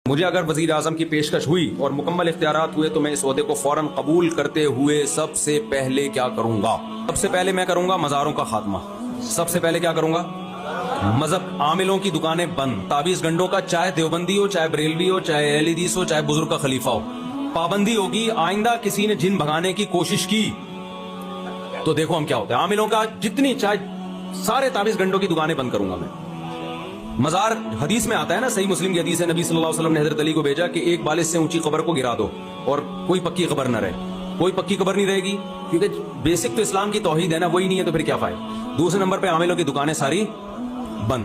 مجھے اگر وزیر اعظم کی پیشکش ہوئی اور مکمل اختیارات ہوئے تو میں اس عہدے کو فوراً قبول کرتے ہوئے سب سے پہلے کیا کروں گا؟ سب سے پہلے میں کروں گا مزاروں کا خاتمہ. سب سے پہلے کیا کروں گا؟ مذہب عاملوں کی دکانیں بند. تعویذ گنڈوں کا چاہے دیوبندی ہو، چاہے بریلوی ہو، چاہے اہل حدیث ہو، چاہے بزرگ کا خلیفہ ہو، پابندی ہوگی. آئندہ کسی نے جن بھگانے کی کوشش کی تو دیکھو ہم کیا ہوتے ہیں. عاملوں کا جتنی چاہے سارے تعویذ گنڈوں کی دکانیں بند کروں گا میں. مزار حدیث میں آتا ہے نا، صحیح مسلم کی حدیث ہے، نبی صلی اللہ علیہ وسلم نے حضرت علی کو بھیجا کہ ایک بالش سے اونچی قبر کو گرا دو اور کوئی پکی قبر نہ رہے. کوئی پکی قبر نہیں رہے گی کیونکہ بیسک تو اسلام کی توحید ہے نا، وہی نہیں ہے تو پھر کیا فائدہ. دوسرے نمبر پہ عاملوں کی دکانیں ساری بند.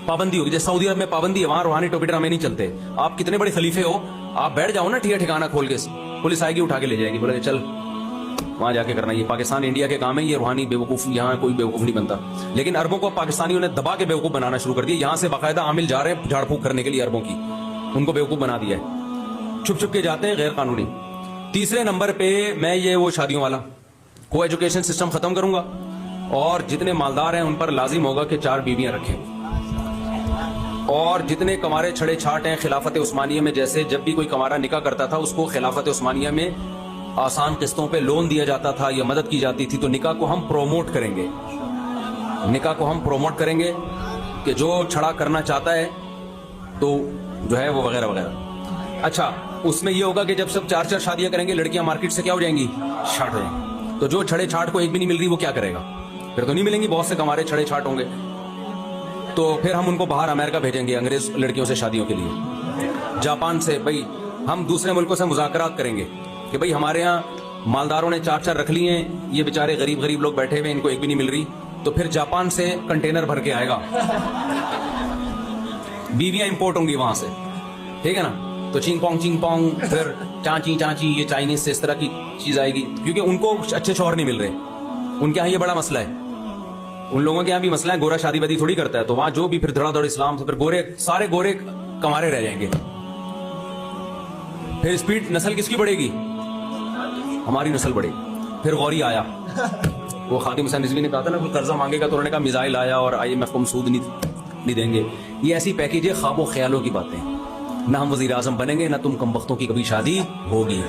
پابندی ہوگی. جیسے سعودی عرب میں پابندی ہے، وہاں روحانی ٹوپی ڈرامے نہیں چلتے. آپ کتنے بڑے خلیفے ہو، آپ بیٹھ جاؤ نا ٹھیک ٹھکانہ کھول کے، پولیس آئے گی اٹھا کے لے جائے گی، بولے چل وہاں جا کے کرنا. یہ پاکستان انڈیا کے کام ہے، یہ روحانی بیوقوف یہاں کوئی بیوقوف نہیں بنتا. لیکن عربوں کو پاکستانیوں نے دبا کے بیوقوف بنانا شروع کر دیا. یہاں سے باقاعدہ عامل جا رہے ہیں جھاڑ پھونک کرنے کے لیے عربوں کی، ان کو بیوقوف بنا دیا ہے. چھپ چھپ کے جاتے ہیں، غیر قانونی. تیسرے نمبر پہ میں یہ وہ شادیوں والا کو ایجوکیشن سسٹم ختم کروں گا اور جتنے مالدار ہیں ان پر لازم ہوگا کہ 4 بیویاں رکھیں. اور جتنے کمارے چھڑے چھاٹ ہیں خلافت عثمانیہ میں، جیسے جب بھی کوئی کمارا نکاح کرتا تھا اس کو خلافت عثمانیہ میں آسان قسطوں پہ لون دیا جاتا تھا یا مدد کی جاتی تھی. تو نکاح کو ہم پروموٹ کریں گے. نکاح کو ہم پروموٹ کریں گے کہ جو چھڑا کرنا چاہتا ہے تو جو ہے وہ وغیرہ وغیرہ. اچھا، اس میں یہ ہوگا کہ جب سب 4 شادیاں کریں گے لڑکیاں مارکیٹ سے کیا ہو جائیں گی؟ چھاٹ ہو جائیں گی. تو جو چھڑے چھاٹ کو ایک بھی نہیں مل رہی وہ کیا کرے گا؟ پھر تو نہیں ملیں گی. بہت سے کمارے چھڑے چھاٹ ہوں گے تو پھر ہم ان کو باہر امریکہ بھیجیں گے انگریز لڑکیوں سے شادیوں کے لیے. جاپان سے بھائی ہم دوسرے ملکوں سے مذاکرات کریں گے کہ بھائی ہمارے ہاں مالداروں نے 4 رکھ لی ہیں، یہ بیچارے غریب لوگ بیٹھے ہوئے ان کو ایک بھی نہیں مل رہی. تو پھر جاپان سے کنٹینر بھر کے آئے گا، بیویاں امپورٹ ہوں گی وہاں سے، ٹھیک ہے نا. تو چینگ پونگ پھر چانچی یہ چائنیز سے اس طرح کی چیز آئے گی کیونکہ ان کو اچھے شوہر نہیں مل رہے. ان کے یہاں یہ بڑا مسئلہ ہے. ان لوگوں کے یہاں بھی مسئلہ ہے، گورا شادی بدی تھوڑی کرتا ہے. تو وہاں جو بھی پھر دھڑا دھڑ اسلام سے پھر سارے گورے کمارے رہ جائیں گے. پھر اسپیڈ نسل کس کی بڑھے گی؟ ہماری نسل بڑھے گی. پھر غوری آیا، وہ خاتم حسین رضوی نے کہا تھا نا کوئی قرضہ مانگے گا تو انہوں نے کہا میزائل آیا اور IMF کو ہم سود نہیں دیں گے. یہ ایسی پیکیج ہے خواب و خیالوں کی باتیں. نہ ہم وزیر اعظم بنیں گے، نہ تم کم بختوں کی کبھی شادی ہوگی.